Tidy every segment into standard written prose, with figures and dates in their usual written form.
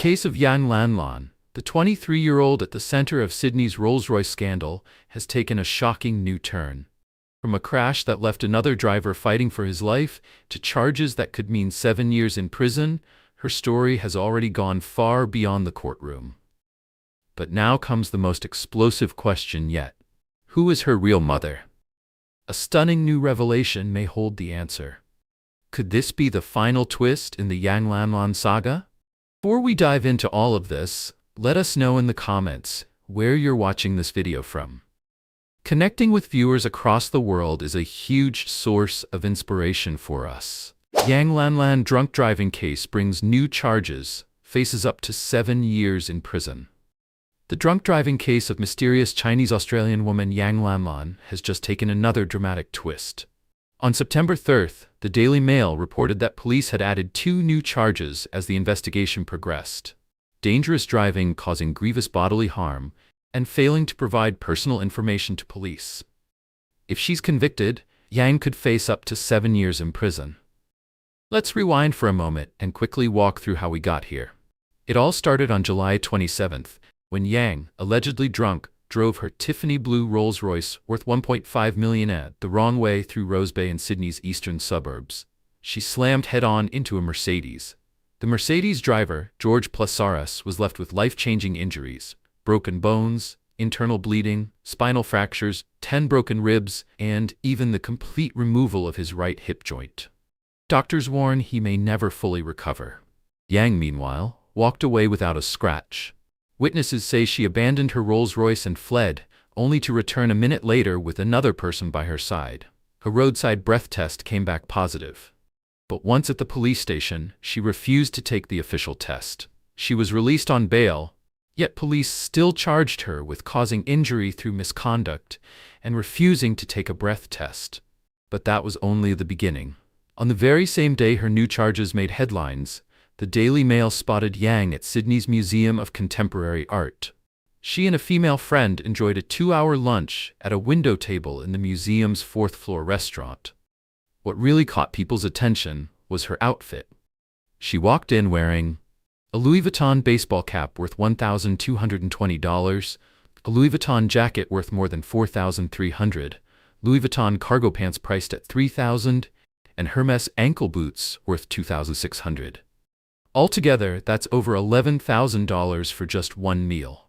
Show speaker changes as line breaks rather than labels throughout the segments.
case of Yang Lanlan, the 23-year-old at the center of Sydney's Rolls-Royce scandal, has taken a shocking new turn. From a crash that left another driver fighting for his life to charges that could mean 7 years in prison, her story has already gone far beyond the courtroom. But now comes the most explosive question yet. Who is her real mother? A stunning new revelation may hold the answer. Could this be the final twist in the Yang Lanlan saga? Before we dive into all of this, let us know in the comments where you're watching this video from. Connecting with viewers across the world is a huge source of inspiration for us. Yang Lanlan drunk driving case brings new charges, faces up to 7 years in prison. The drunk driving case of mysterious Chinese-Australian woman Yang Lanlan has just taken another dramatic twist. On September 3rd, the Daily Mail reported that police had added 2 new charges as the investigation progressed: dangerous driving causing grievous bodily harm, and failing to provide personal information to police. If she's convicted, Yang could face up to 7 years in prison. Let's rewind for a moment and quickly walk through how we got here. It all started on July 27th, when Yang, allegedly drunk, drove her Tiffany-blue Rolls-Royce worth $1.5 million the wrong way through Rose Bay in Sydney's eastern suburbs. She slammed head-on into a Mercedes. The Mercedes driver, George Plasaras, was left with life-changing injuries: broken bones, internal bleeding, spinal fractures, 10 broken ribs, and even the complete removal of his right hip joint. Doctors warn he may never fully recover. Yang, meanwhile, walked away without a scratch. Witnesses say she abandoned her Rolls-Royce and fled, only to return a minute later with another person by her side. Her roadside breath test came back positive. But once at the police station, she refused to take the official test. She was released on bail, yet police still charged her with causing injury through misconduct and refusing to take a breath test. But that was only the beginning. On the very same day her new charges made headlines, the Daily Mail spotted Yang at Sydney's Museum of Contemporary Art. She and a female friend enjoyed a 2-hour lunch at a window table in the museum's 4th-floor restaurant. What really caught people's attention was her outfit. She walked in wearing a Louis Vuitton baseball cap worth $1,220, a Louis Vuitton jacket worth more than $4,300, Louis Vuitton cargo pants priced at $3,000, and Hermes ankle boots worth $2,600. Altogether, that's over $11,000 for just one meal.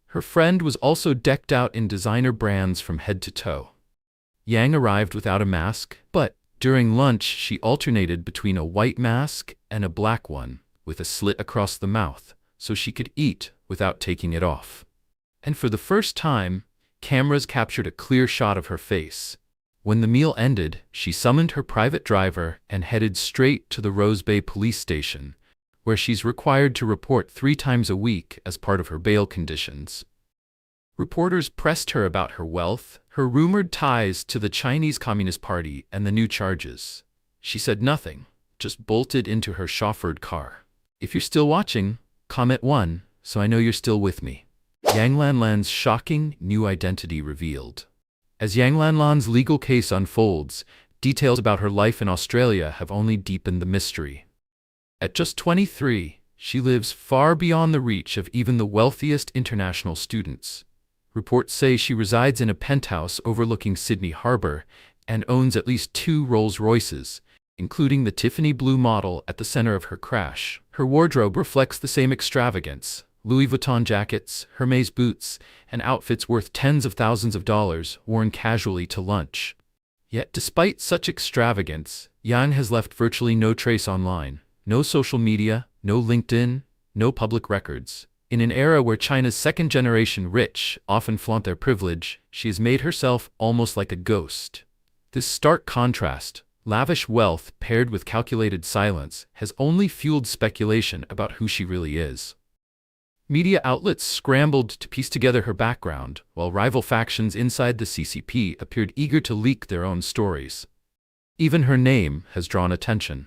Her friend was also decked out in designer brands from head to toe. Yang arrived without a mask, but during lunch she alternated between a white mask and a black one, with a slit across the mouth, so she could eat without taking it off. And for the first time, cameras captured a clear shot of her face. When the meal ended, she summoned her private driver and headed straight to the Rose Bay police station, where she's required to report 3 times a week as part of her bail conditions. Reporters pressed her about her wealth, her rumored ties to the Chinese Communist Party, and the new charges. She said nothing, just bolted into her chauffeured car. If you're still watching, comment 1, so I know you're still with me. Yang Lanlan's shocking new identity revealed. As Yang Lanlan's legal case unfolds, details about her life in Australia have only deepened the mystery. At just 23, she lives far beyond the reach of even the wealthiest international students. Reports say she resides in a penthouse overlooking Sydney Harbour and owns at least 2 Rolls-Royces, including the Tiffany-blue model at the center of her crash. Her wardrobe reflects the same extravagance: Louis Vuitton jackets, Hermes boots, and outfits worth tens of thousands of dollars worn casually to lunch. Yet despite such extravagance, Yang has left virtually no trace online. No social media, no LinkedIn, no public records. In an era where China's second-generation rich often flaunt their privilege, she has made herself almost like a ghost. This stark contrast, lavish wealth paired with calculated silence, has only fueled speculation about who she really is. Media outlets scrambled to piece together her background, while rival factions inside the CCP appeared eager to leak their own stories. Even her name has drawn attention.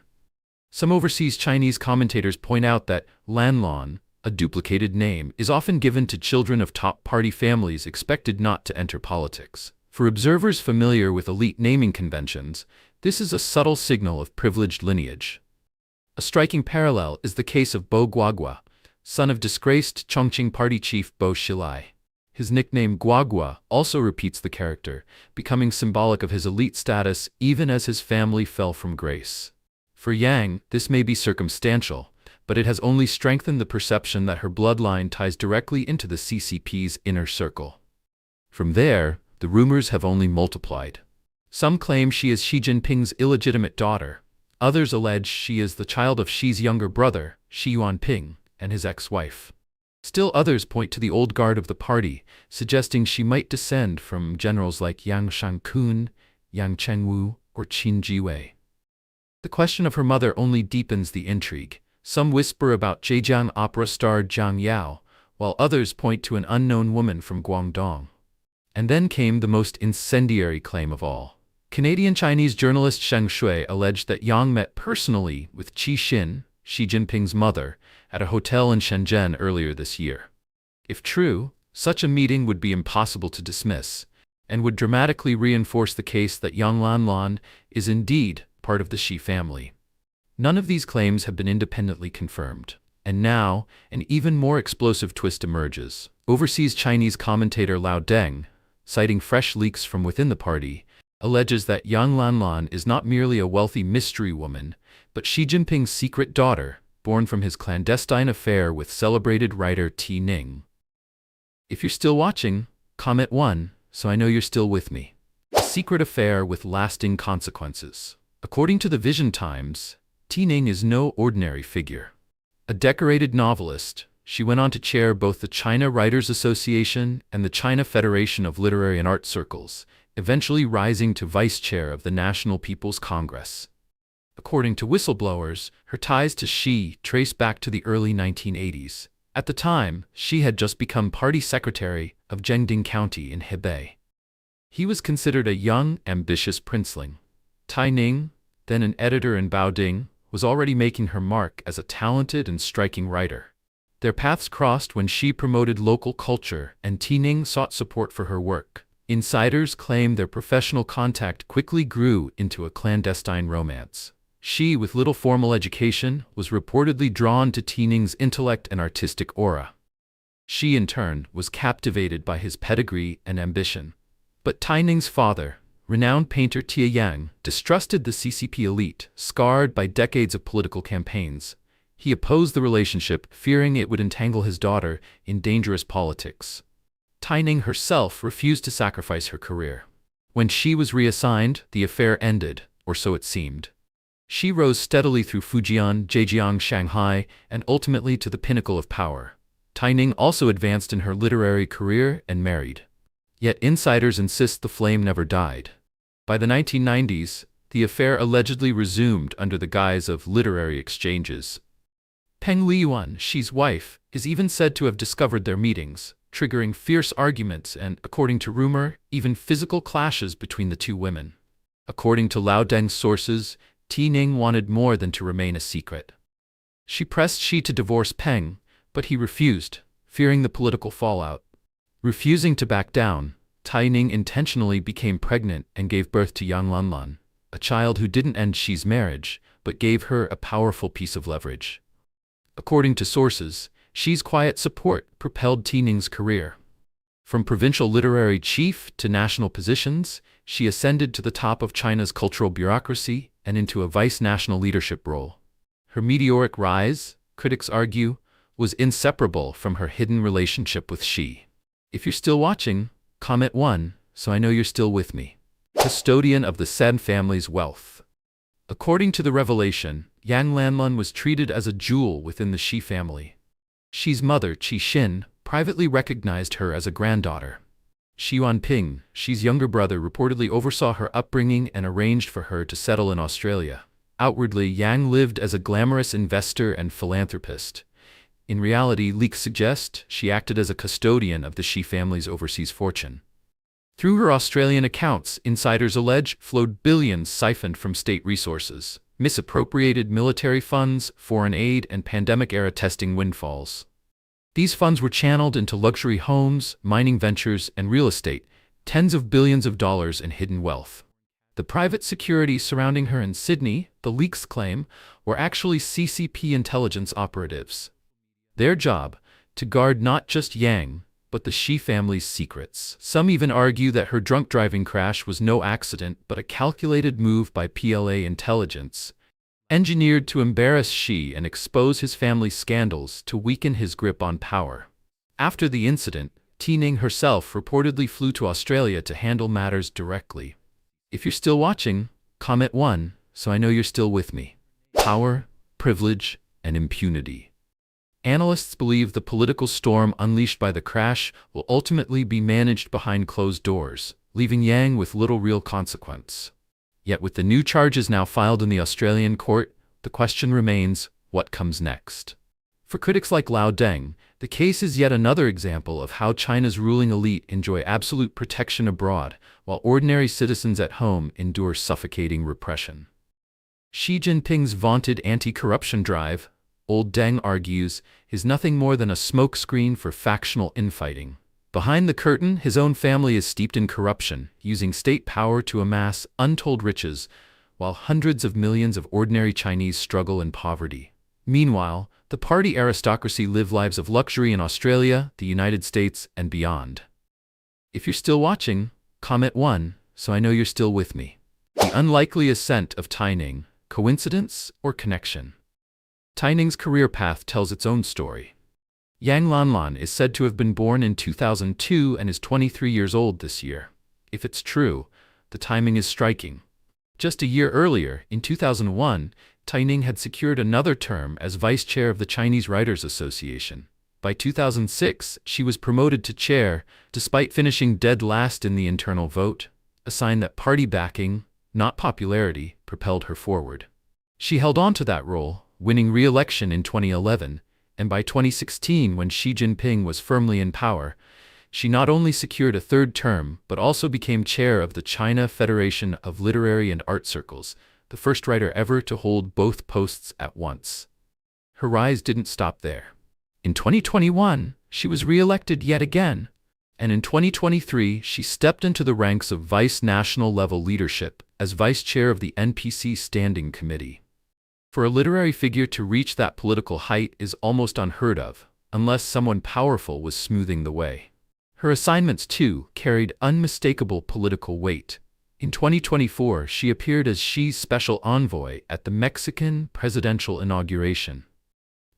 Some overseas Chinese commentators point out that Lanlan, a duplicated name, is often given to children of top party families expected not to enter politics. For observers familiar with elite naming conventions, this is a subtle signal of privileged lineage. A striking parallel is the case of Bo Guagua, son of disgraced Chongqing party chief Bo Xilai. His nickname Guagua also repeats the character, becoming symbolic of his elite status even as his family fell from grace. For Yang, this may be circumstantial, but it has only strengthened the perception that her bloodline ties directly into the CCP's inner circle. From there, the rumors have only multiplied. Some claim she is Xi Jinping's illegitimate daughter. Others allege she is the child of Xi's younger brother, Xi Jinping, and his ex-wife. Still others point to the old guard of the party, suggesting she might descend from generals like Yang Shangkun, Yang Chengwu, or Qin Jiwei. The question of her mother only deepens the intrigue. Some whisper about Zhejiang opera star Zhang Yao, while others point to an unknown woman from Guangdong. And then came the most incendiary claim of all. Canadian-Chinese journalist Sheng Shui alleged that Yang met personally with Qi Xin, Xi Jinping's mother, at a hotel in Shenzhen earlier this year. If true, such a meeting would be impossible to dismiss, and would dramatically reinforce the case that Yang Lanlan is indeed part of the Xi family. None of these claims have been independently confirmed. And now, an even more explosive twist emerges. Overseas Chinese commentator Lao Deng, citing fresh leaks from within the party, alleges that Yang Lanlan is not merely a wealthy mystery woman, but Xi Jinping's secret daughter, born from his clandestine affair with celebrated writer Ti Ning. If you're still watching, comment 1, so I know you're still with me. A secret affair with lasting consequences. According to the Vision Times, Ti Ning is no ordinary figure. A decorated novelist, she went on to chair both the China Writers Association and the China Federation of Literary and Art Circles, eventually rising to vice chair of the National People's Congress. According to whistleblowers, her ties to Xi trace back to the early 1980s. At the time, Xi had just become party secretary of Jiangding County in Hebei. He was considered a young, ambitious princeling. Ti Ning, then an editor in Baoding, was already making her mark as a talented and striking writer. Their paths crossed when Xi promoted local culture and Ti Ning sought support for her work. Insiders claim their professional contact quickly grew into a clandestine romance. Xi, with little formal education, was reportedly drawn to Ti Ning's intellect and artistic aura. Xi, in turn, was captivated by his pedigree and ambition. But Ti Ning's father, renowned painter Tia Yang, distrusted the CCP elite, scarred by decades of political campaigns. He opposed the relationship, fearing it would entangle his daughter in dangerous politics. Ti Ning herself refused to sacrifice her career. When Xi was reassigned, the affair ended, or so it seemed. Xi rose steadily through Fujian, Zhejiang, Shanghai, and ultimately to the pinnacle of power. Ti Ning also advanced in her literary career and married. Yet insiders insist the flame never died. By the 1990s, the affair allegedly resumed under the guise of literary exchanges. Peng Liyuan, Xi's wife, is even said to have discovered their meetings, triggering fierce arguments and, according to rumor, even physical clashes between the two women. According to Lao Deng's sources, Ti Ning wanted more than to remain a secret. She pressed Xi to divorce Peng, but he refused, fearing the political fallout. Refusing to back down, Ti Ning intentionally became pregnant and gave birth to Yang Lanlan, a child who didn't end Xi's marriage, but gave her a powerful piece of leverage. According to sources, Xi's quiet support propelled Ti Ning's career. From provincial literary chief to national positions, she ascended to the top of China's cultural bureaucracy and into a vice-national leadership role. Her meteoric rise, critics argue, was inseparable from her hidden relationship with Xi. If you're still watching, comment 1, so I know you're still with me. Custodian of the Sen family's wealth. According to the revelation, Yang Lanlan was treated as a jewel within the Xi family. Xi's mother, Qi Xin, privately recognized her as a granddaughter. Xi Jinping, Xi's younger brother, reportedly oversaw her upbringing and arranged for her to settle in Australia. Outwardly, Yang lived as a glamorous investor and philanthropist. In reality, leaks suggest she acted as a custodian of the Xi family's overseas fortune. Through her Australian accounts, insiders allege flowed billions siphoned from state resources, misappropriated military funds, foreign aid, and pandemic-era testing windfalls. These funds were channeled into luxury homes, mining ventures, and real estate, tens of billions of dollars in hidden wealth. The private security surrounding her in Sydney, the leaks claim, were actually CCP intelligence operatives. Their job? To guard not just Yang, but the Xi family's secrets. Some even argue that her drunk driving crash was no accident but a calculated move by PLA intelligence, engineered to embarrass Xi and expose his family's scandals to weaken his grip on power. After the incident, Tining herself reportedly flew to Australia to handle matters directly. If you're still watching, comment 1, so I know you're still with me. Power, privilege, and impunity. Analysts believe the political storm unleashed by the crash will ultimately be managed behind closed doors, leaving Yang with little real consequence. Yet with the new charges now filed in the Australian court, the question remains, what comes next? For critics like Lao Deng, the case is yet another example of how China's ruling elite enjoy absolute protection abroad, while ordinary citizens at home endure suffocating repression. Xi Jinping's vaunted anti-corruption drive, old Deng argues, is nothing more than a smokescreen for factional infighting. Behind the curtain, his own family is steeped in corruption, using state power to amass untold riches, while hundreds of millions of ordinary Chinese struggle in poverty. Meanwhile, the party aristocracy live lives of luxury in Australia, the United States, and beyond. If you're still watching, comment 1, so I know you're still with me. The unlikely ascent of Tining, coincidence or connection? Tining's career path tells its own story. Yang Lanlan is said to have been born in 2002 and is 23 years old this year. If it's true, the timing is striking. Just a year earlier, in 2001, Tining had secured another term as vice chair of the Chinese Writers Association. By 2006, she was promoted to chair, despite finishing dead last in the internal vote, a sign that party backing, not popularity, propelled her forward. She held on to that role, winning re-election in 2011, and by 2016, when Xi Jinping was firmly in power, she not only secured a third term but also became chair of the China Federation of Literary and Art Circles, the first writer ever to hold both posts at once. Her rise didn't stop there. In 2021, she was re-elected yet again, and in 2023, she stepped into the ranks of vice national-level leadership as vice chair of the NPC Standing Committee. For a literary figure to reach that political height is almost unheard of, unless someone powerful was smoothing the way. Her assignments, too, carried unmistakable political weight. In 2024, she appeared as Xi's special envoy at the Mexican presidential inauguration.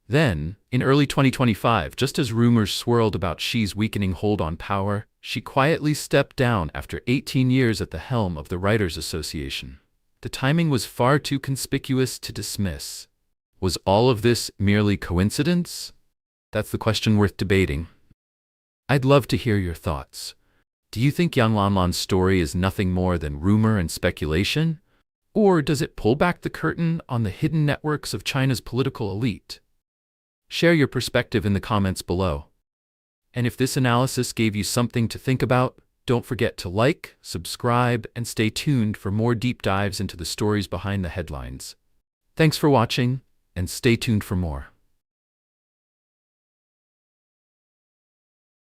Then, in early 2025, just as rumors swirled about Xi's weakening hold on power, she quietly stepped down after 18 years at the helm of the Writers Association. The timing was far too conspicuous to dismiss. Was all of this merely coincidence? That's the question worth debating. I'd love to hear your thoughts. Do you think Yang Lanlan's story is nothing more than rumor and speculation? Or does it pull back the curtain on the hidden networks of China's political elite? Share your perspective in the comments below. And if this analysis gave you something to think about, don't forget to like, subscribe, and stay tuned for more deep dives into the stories behind the headlines. Thanks for watching, and stay tuned for more.